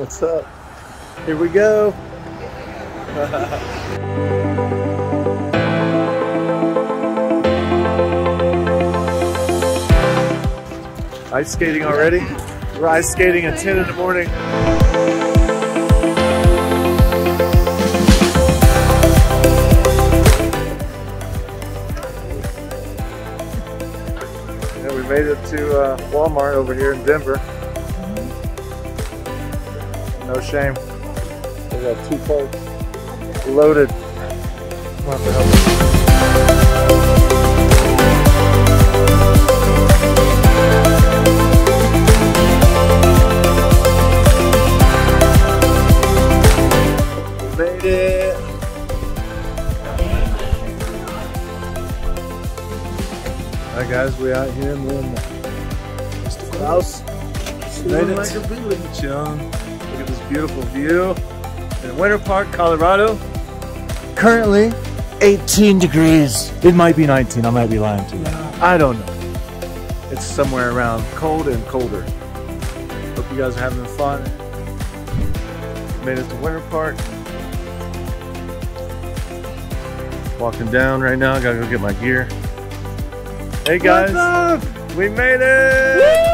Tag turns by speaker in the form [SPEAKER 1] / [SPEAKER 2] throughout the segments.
[SPEAKER 1] What's up? Here we go. Ice skating already? We're ice skating at 10 in the morning. Yeah, we made it to Walmart over here in Denver. No shame. We got 2 carts loaded. We'll have to help. Made it. Alright guys, we out here in Mr. Klaus. Made it. Like a village, young. Look at this beautiful view in Winter Park, Colorado. Currently 18 degrees. It might be 19, I might be lying to you. I don't know. It's somewhere around cold and colder. Hope you guys are having fun. Made it to Winter Park. Walking down right now, gotta go get my gear. Hey guys, we made it! Woo!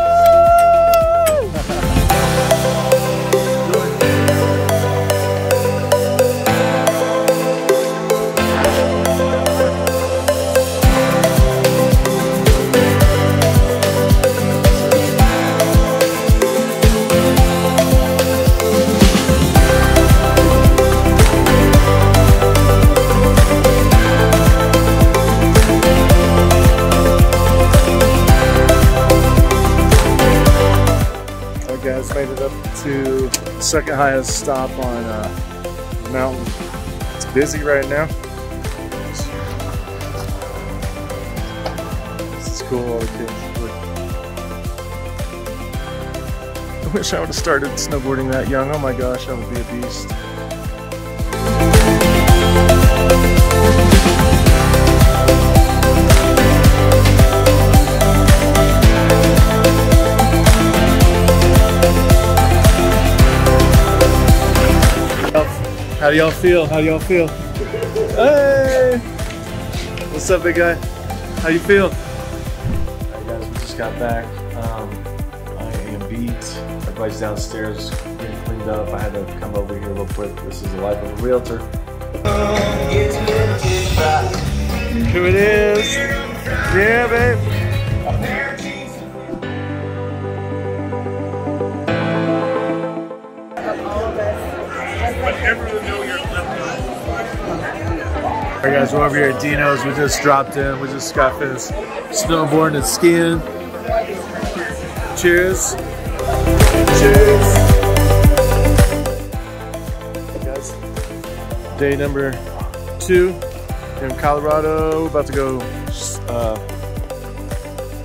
[SPEAKER 1] Guys, made it up to the second highest stop on the mountain. It's busy right now. This is cool, all the kids. I wish I would have started snowboarding that young. Oh my gosh, I would be a beast. How do y'all feel? How do y'all feel? Hey! What's up, big guy? How you feel? Alright guys, we just got back. I am beat. Everybody's downstairs getting cleaned up. I had to come over here real quick. This is the life of a realtor. Who it is? Yeah, babe. Alright guys, we're over here at Dino's. We just dropped in. We just got finished snowboarding and skiing. Cheers. Cheers. Hey guys, day number 2 in Colorado. About to go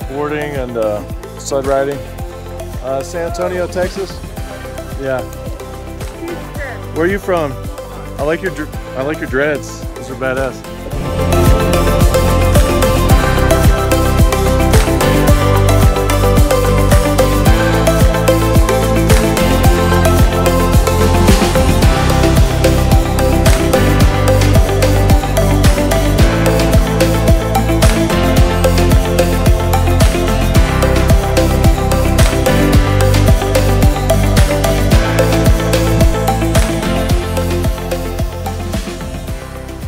[SPEAKER 1] boarding and sled riding. San Antonio, Texas. Yeah. Where are you from? I like your dreads. Those are badass.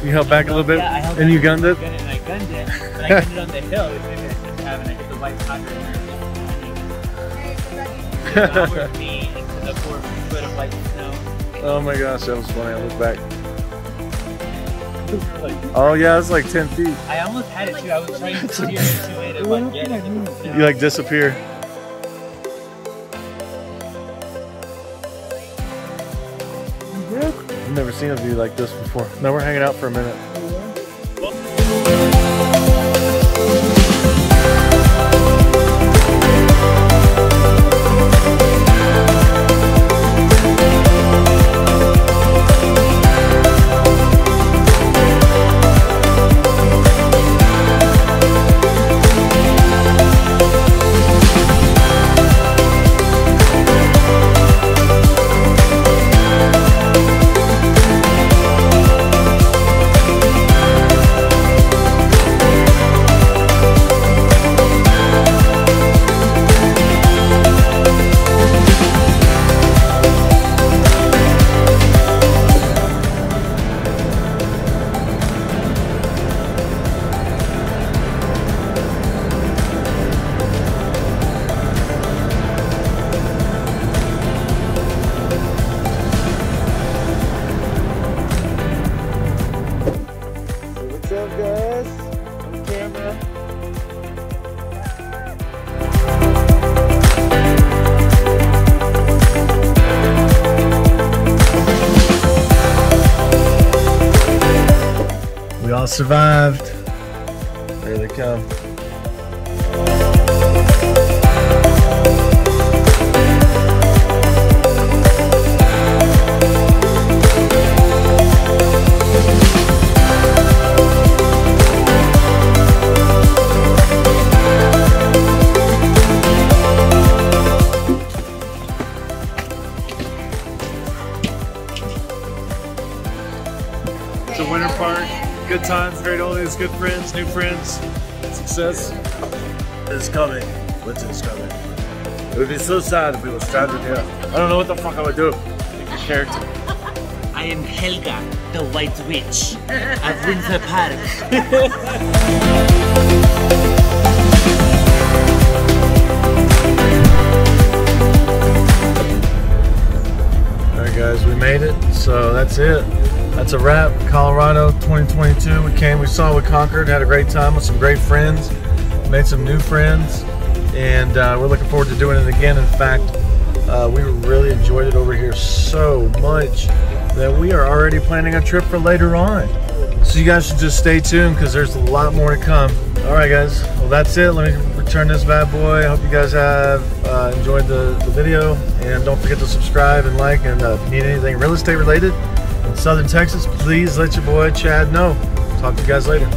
[SPEAKER 1] You held back a little bit, yeah, and you gunned it?
[SPEAKER 2] And I gunned it, but I gunned it on the hill. Maybe I just haven't. I hit the white powder and downward me into the 4 foot of white snow.
[SPEAKER 1] Oh my gosh, that was funny. I look back. Oh yeah, it's like 10 feet.
[SPEAKER 2] I almost had it too. I was trying to steer into it and like get it.
[SPEAKER 1] You like disappear. I've never seen a view like this before. Now we're hanging out for a minute. all survived. There they come. It's a winter park, good times, great oldies, good friends, new friends, success is coming. What's is coming? It would be so sad if we were stranded here. I don't know what the fuck I would do. Pick a character.
[SPEAKER 2] I am Helga, the White Witch at Windsor Park.
[SPEAKER 1] Alright guys, we made it, so that's it. That's a wrap. Colorado 2022. We came, we saw, we conquered, had a great time with some great friends, made some new friends, and we're looking forward to doing it again. In fact, we really enjoyed it over here so much that we are already planning a trip for later on. So you guys should just stay tuned because there's a lot more to come. Alright guys, well that's it. Let me return this bad boy. I hope you guys have enjoyed the video, and don't forget to subscribe and like, and if you need anything real estate related in Southern Texas, please let your boy Chad know. Talk to you guys later.